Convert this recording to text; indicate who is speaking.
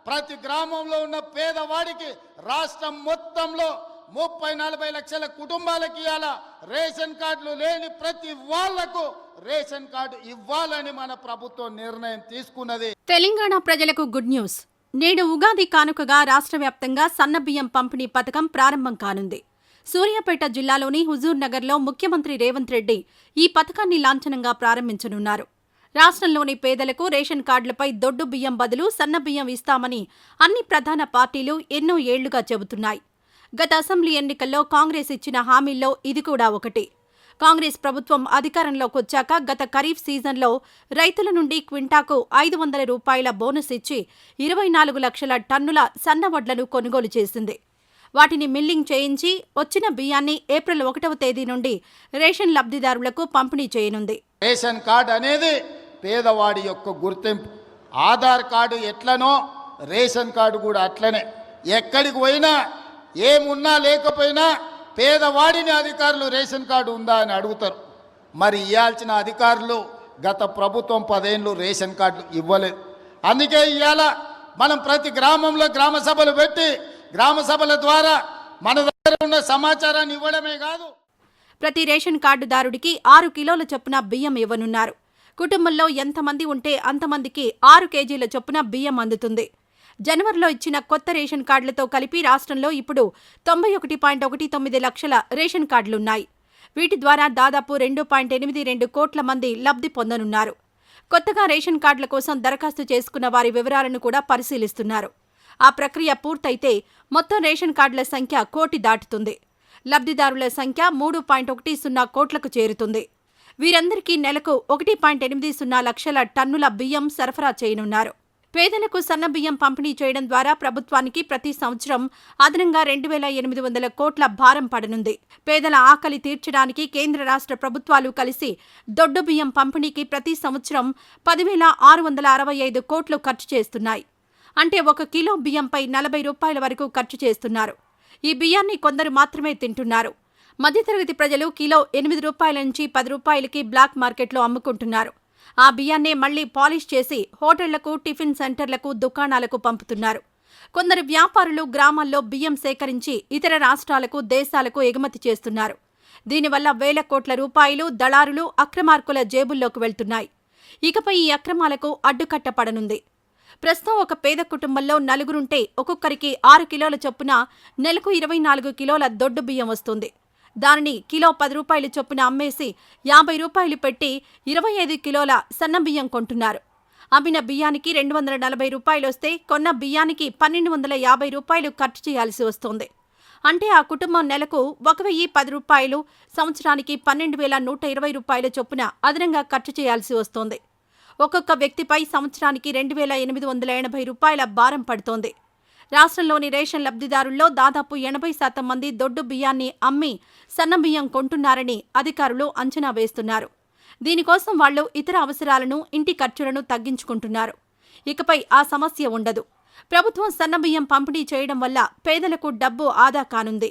Speaker 1: ప్రతి గ్రామంలో ఉన్న పేదవాడికి రాష్ట్రం మొత్తంలో 30-40 లక్షల కుటుంబాలకి ఇవాళ రేషన్ కార్డులు లేని ప్రతి వాళ్లకు రేషన్ కార్డు ఇవ్వాలని మన ప్రభుత్వం నిర్ణయం తీసుకున్నది.
Speaker 2: తెలంగాణ ప్రజలకు గుడ్ న్యూస్. నేడు ఉగాది కానుకగా రాష్ట్ర వ్యాప్తంగా సన్నబియ్యం పంపిణీ పథకం ప్రారంభం కానుంది. సూర్యాపేట జిల్లాలోని హుజూర్ నగర్లో ముఖ్యమంత్రి రేవంత్ రెడ్డి ఈ పథకాన్ని లాంఛనంగా ప్రారంభించనున్నారు. రాష్ట్రంలోని పేదలకు రేషన్ కార్డులపై దొడ్డు బియ్యం బదులు సన్నబియ్యం ఇస్తామని అన్ని ప్రధాన పార్టీలు ఎన్నో ఏళ్లుగా చెబుతున్నాయి. గత అసెంబ్లీ ఎన్నికల్లో కాంగ్రెస్ ఇచ్చిన హామీల్లో ఇది కూడా ఒకటి. కాంగ్రెస్ ప్రభుత్వం అధికారంలోకి వచ్చాక గత ఖరీఫ్ సీజన్లో రైతుల నుండి క్వింటాకు 500 రూపాయల బోనస్ ఇచ్చి 24 లక్షల టన్నుల సన్నవడ్లను కొనుగోలు చేసింది. వాటిని మిల్లింగ్ చేయించి వచ్చిన బియ్యాన్ని ఏప్రిల్ 1వ తేదీ నుండి రేషన్ లబ్ధిదారులకు పంపిణీ చేయనుంది.
Speaker 1: రేషన్ కార్డు అనేది పేదవాడి యొక్క గుర్తింపు. ఆధార్ కార్డు ఎట్లనో రేషన్ కార్డు కూడా అట్లనే. ఎక్కడికి పోయినా ఏమున్నా లేకపోయినా పేదవాడిని అధికారులు రేషన్ కార్డు ఉందా అని అడుగుతారు. మరి ఇవ్వాల్సిన అధికారులు గత ప్రభుత్వం 10 ఏళ్ళు రేషన్ కార్డులు ఇవ్వలేదు. అందుకే ఇవాళ మనం ప్రతి గ్రామంలో గ్రామ సభలు పెట్టి గ్రామ సభల ద్వారా మన దగ్గర ఉన్న సమాచారాన్ని ఇవ్వడమే కాదు,
Speaker 2: ప్రతి రేషన్ కార్డుదారుడికి 6 కిలోల చొప్పున బియ్యం ఇవ్వనున్నారు. కుటుంబంలో ఎంతమంది ఉంటే అంతమందికి 6 కేజీల చొప్పున బియ్యం అందుతుంది. జనవరిలో ఇచ్చిన కొత్త రేషన్ కార్డులతో కలిపి రాష్ట్రంలో ఇప్పుడు 91.19 లక్షల రేషన్ కార్డులున్నాయి. వీటి ద్వారా దాదాపు 2.82 కోట్ల మంది లబ్ధి పొందనున్నారు. కొత్తగా రేషన్ కార్డుల కోసం దరఖాస్తు చేసుకున్న వారి వివరాలను కూడా పరిశీలిస్తున్నారు. ఆ ప్రక్రియ పూర్తయితే మొత్తం రేషన్ కార్డుల సంఖ్య 1 కోటి దాటుతుంది. లబ్ధిదారుల సంఖ్య 3.10 కోట్లకు చేరుతుంది. వీరందరికీ నెలకు 1.80 లక్షల టన్నుల బియ్యం సరఫరా చేయనున్నారు. పేదలకు సన్నబియ్యం పంపిణీ చేయడం ద్వారా ప్రభుత్వానికి ప్రతి సంవత్సరం అదనంగా 2,800 కోట్ల భారం పడనుంది. పేదల ఆకలి తీర్చడానికి కేంద్ర రాష్ట్ర ప్రభుత్వాలు కలిసి దొడ్డు బియ్యం పంపిణీకి ప్రతి సంవత్సరం 10,665 కోట్లు ఖర్చు చేస్తున్నాయి. అంటే 1 కిలో బియ్యంపై 40 రూపాయల వరకు ఖర్చు చేస్తున్నారు. ఈ బియ్యాన్ని కొందరు మాత్రమే తింటున్నారు. మధ్యతరగతి ప్రజలు కిలో 8 రూపాయల నుంచి 10 రూపాయలకి బ్లాక్ మార్కెట్లో అమ్ముకుంటున్నారు. ఆ బియ్యాన్నే మళ్లీ పాలిష్ చేసి హోటళ్లకు, టిఫిన్ సెంటర్లకు, దుకాణాలకు పంపుతున్నారు. కొందరు వ్యాపారులు గ్రామాల్లో బియ్యం సేకరించి ఇతర రాష్ట్రాలకు, దేశాలకు ఎగుమతి చేస్తున్నారు. దీనివల్ల వేల కోట్ల రూపాయలు దళారులు, అక్రమార్కుల జేబుల్లోకి వెళ్తున్నాయి. ఇకపై ఈ అక్రమాలకు అడ్డుకట్ట పడనుంది. ప్రస్తుతం ఒక పేద కుటుంబంలో నలుగురుంటే ఒక్కొక్కరికి 6 కిలోల చొప్పున నెలకు 24 కిలోల దొడ్డు బియ్యం వస్తుంది. దానిని కిలో 10 రూపాయల చొప్పున అమ్మేసి 50 రూపాయలు పెట్టి 25 కిలోల సన్నబియ్యం కొంటున్నారు. అమ్మిన బియ్యానికి 240 రూపాయలు వస్తే కొన్న బియ్యానికి 1,250 రూపాయలు ఖర్చు చేయాల్సి వస్తోంది. అంటే ఆ కుటుంబం నెలకు 1,010 రూపాయలు, సంవత్సరానికి 12,120 రూపాయల చొప్పున అదనంగా ఖర్చు చేయాల్సి వస్తోంది. ఒక్కొక్క వ్యక్తిపై సంవత్సరానికి 2,880 రూపాయల భారం పడుతోంది. రాష్ట్రంలోని రేషన్ లబ్ధిదారుల్లో దాదాపు 80% మంది దొడ్డు బియ్యాన్ని అమ్మి సన్నబియ్యం కొంటున్నారని అధికారులు అంచనా వేస్తున్నారు. దీనికోసం వాళ్లు ఇతర అవసరాలను, ఇంటి ఖర్చులను తగ్గించుకుంటున్నారు. ఇకపై ఆ సమస్య ఉండదు. ప్రభుత్వం సన్నబియ్యం పంపిణీ చేయడం వల్ల పేదలకు డబ్బు ఆదా కానుంది.